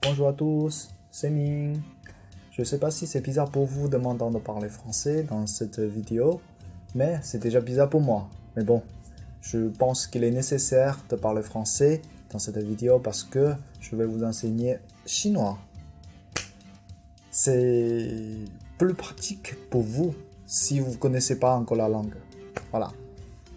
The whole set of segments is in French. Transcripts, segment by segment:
Bonjour à tous, c'est Ming. Je ne sais pas si c'est bizarre pour vous de m'entendre parler français dans cette vidéo, mais c'est déjà bizarre pour moi. Mais bon, je pense qu'il est nécessaire de parler français dans cette vidéo parce que je vais vous enseigner chinois. C'est plus pratique pour vous si vous ne connaissez pas encore la langue. Voilà.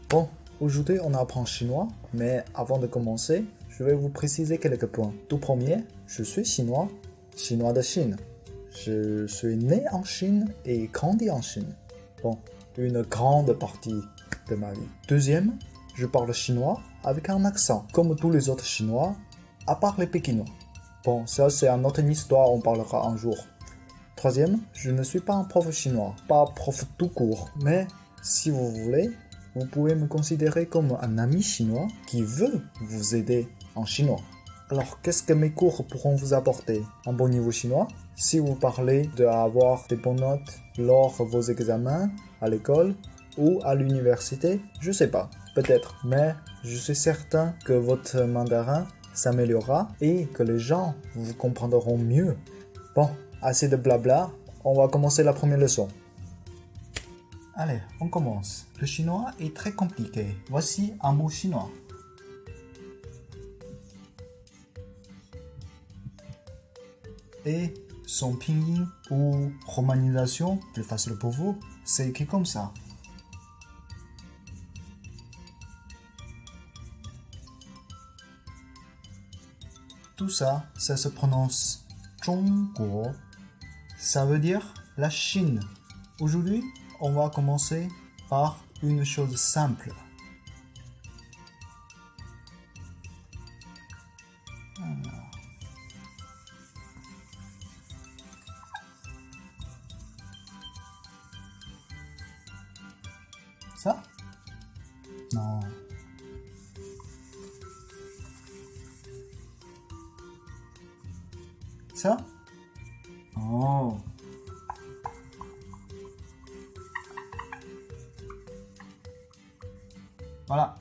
Bon, aujourd'hui on apprend chinois, mais avant de commencer, je vais vous préciser quelques points. Tout premier, je suis chinois, chinois de Chine. Je suis né en Chine et grandi en Chine. Bon, une grande partie de ma vie. Deuxième, je parle chinois avec un accent, comme tous les autres chinois, à part les pékinois. Bon, ça c'est une autre histoire, on parlera un jour. Troisième, je ne suis pas un prof chinois, pas prof tout court, mais si vous voulez, vous pouvez me considérer comme un ami chinois qui veut vous aider en chinois. Alors, qu'est-ce que mes cours pourront vous apporter? Un bon niveau chinois? Si vous parlez d'avoir des bonnes notes lors de vos examens à l'école ou à l'université, je sais pas, peut-être, mais je suis certain que votre mandarin s'améliorera et que les gens vous comprendront mieux. Bon, assez de blabla, on va commencer la première leçon. Allez, on commence. Le chinois est très compliqué. Voici un mot chinois. Et son pinyin ou romanisation, plus facile pour vous, c'est écrit comme ça. Tout ça, ça se prononce Zhongguo. Ça veut dire la Chine. Aujourd'hui, on va commencer par une chose simple. Ça? Non. Ça? Oh. Voilà.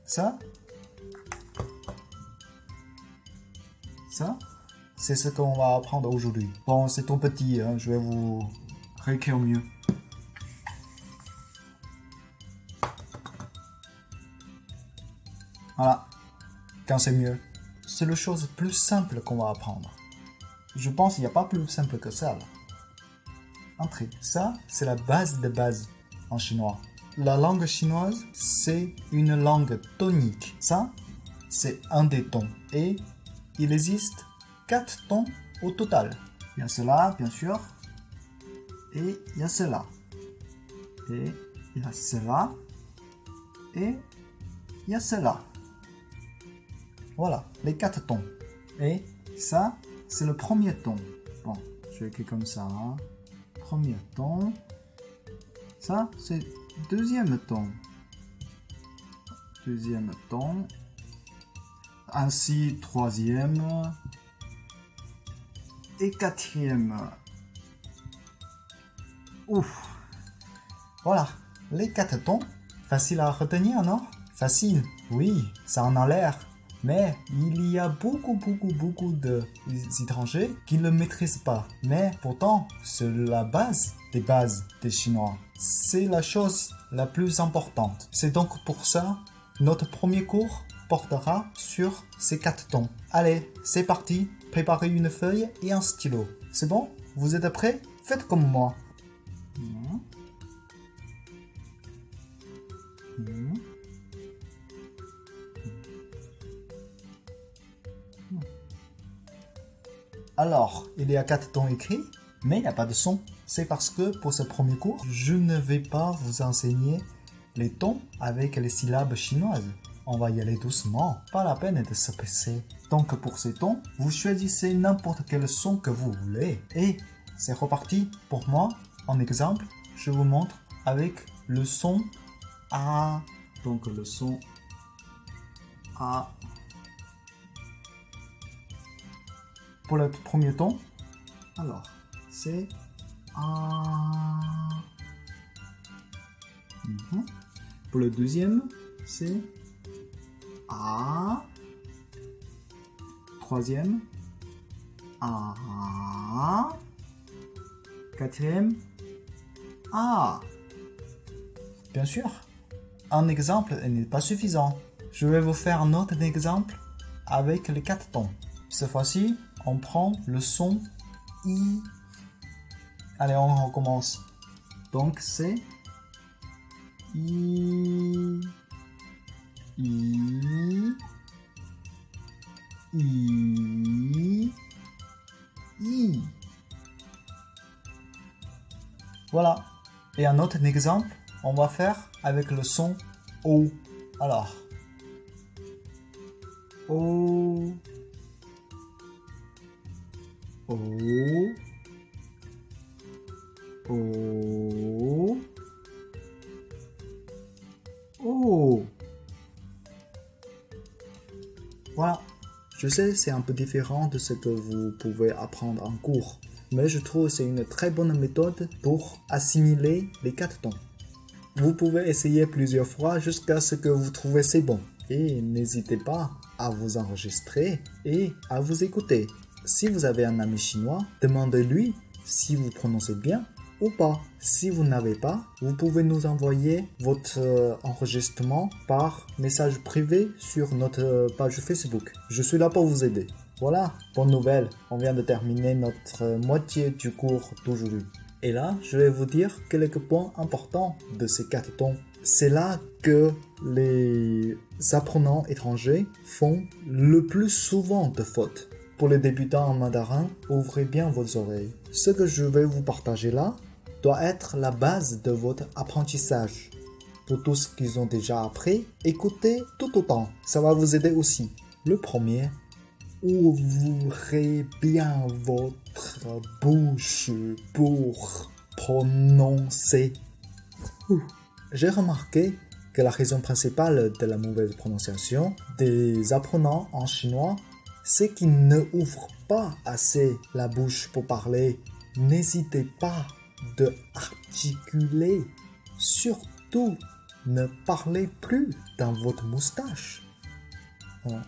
Ça? Ça? C'est ce qu'on va apprendre aujourd'hui. Bon, c'est trop petit, hein, je vais vous réécrire mieux. Voilà, quand c'est mieux. C'est la chose plus simple qu'on va apprendre. Je pense qu'il n'y a pas plus simple que ça. Là. Entrée. Ça, c'est la base de base en chinois. La langue chinoise, c'est une langue tonique. Ça, c'est un des tons. Et il existe 4 tons au total. Il y a cela, bien sûr. Et il y a cela. Et il y a cela. Et il y a cela. Voilà, les 4 tons. Et ça, c'est le premier ton. Bon, je vais écrire comme ça. Hein. Premier ton. Ça, c'est deuxième ton. Deuxième ton. Ainsi, troisième. Et quatrième. Ouf. Voilà, les 4 tons. Facile à retenir, non? Facile, oui, ça en a l'air. Mais il y a beaucoup d'étrangers qui ne le maîtrisent pas. Mais pourtant, c'est la base des Chinois. C'est la chose la plus importante. C'est donc pour ça, notre premier cours portera sur ces 4 tons. Allez, c'est parti. Préparez une feuille et un stylo. C'est bon? Vous êtes prêts? Faites comme moi. Alors, il y a 4 tons écrits, mais il n'y a pas de son. C'est parce que pour ce premier cours, je ne vais pas vous enseigner les tons avec les syllabes chinoises. On va y aller doucement, pas la peine de se presser. Donc pour ces tons, vous choisissez n'importe quel son que vous voulez. Et c'est reparti. Pour moi, en exemple, je vous montre avec le son A. Donc le son A. Pour le premier ton, alors, c'est A. Pour le deuxième, c'est A. Troisième, A. Quatrième, A. Bien sûr, un exemple n'est pas suffisant. Je vais vous faire un autre exemple avec les 4 tons. Cette fois-ci, on prend le son I. Allez, on recommence. Donc, c'est I, I, I, I. Voilà. Et un autre exemple, on va faire avec le son O. Alors, O, O, O, O. Voilà. Je sais, c'est un peu différent de ce que vous pouvez apprendre en cours, mais je trouve que c'est une très bonne méthode pour assimiler les 4 tons. Vous pouvez essayer plusieurs fois jusqu'à ce que vous trouvez c'est bon. Et n'hésitez pas à vous enregistrer et à vous écouter. Si vous avez un ami chinois, demandez-lui si vous prononcez bien ou pas. Si vous n'avez pas, vous pouvez nous envoyer votre enregistrement par message privé sur notre page Facebook. Je suis là pour vous aider. Voilà, bonne nouvelle, on vient de terminer notre moitié du cours d'aujourd'hui. Et là, je vais vous dire quelques points importants de ces 4 tons. C'est là que les apprenants étrangers font le plus souvent de fautes. Pour les débutants en mandarin, ouvrez bien vos oreilles. Ce que je vais vous partager là doit être la base de votre apprentissage. Pour tous ceux qui ont déjà appris, écoutez tout autant. Ça va vous aider aussi. Le premier, ouvrez bien votre bouche pour prononcer. J'ai remarqué que la raison principale de la mauvaise prononciation des apprenants en chinois, c'est qu'ils ne ouvrent pas assez la bouche pour parler. N'hésitez pas de articuler. Surtout, ne parlez plus dans votre moustache.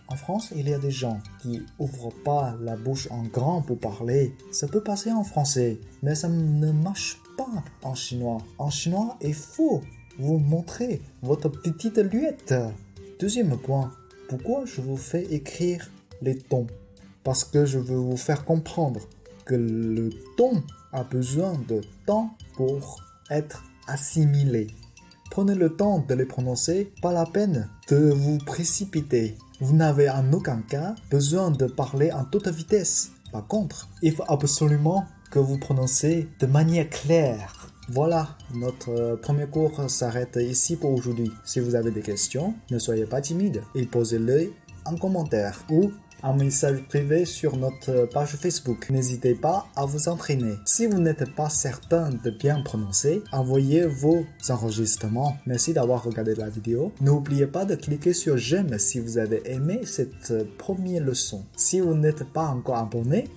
En France, il y a des gens qui ouvrent pas la bouche en grand pour parler. Ça peut passer en français, mais ça ne marche pas en chinois. En chinois, il faut vous montrer votre petite luette. Deuxième point, pourquoi je vous fais écrire les tons? Parce que je veux vous faire comprendre que le ton a besoin de temps pour être assimilé. Prenez le temps de les prononcer, pas la peine de vous précipiter. Vous n'avez en aucun cas besoin de parler en toute vitesse. Par contre, il faut absolument que vous prononcez de manière claire. Voilà, notre premier cours s'arrête ici pour aujourd'hui. Si vous avez des questions, ne soyez pas timide et posez-les en commentaire ou un message privé sur notre page Facebook. N'hésitez pas à vous entraîner. Si vous n'êtes pas certain de bien prononcer, envoyez vos enregistrements. Merci d'avoir regardé la vidéo. N'oubliez pas de cliquer sur j'aime si vous avez aimé cette première leçon. Si vous n'êtes pas encore abonné,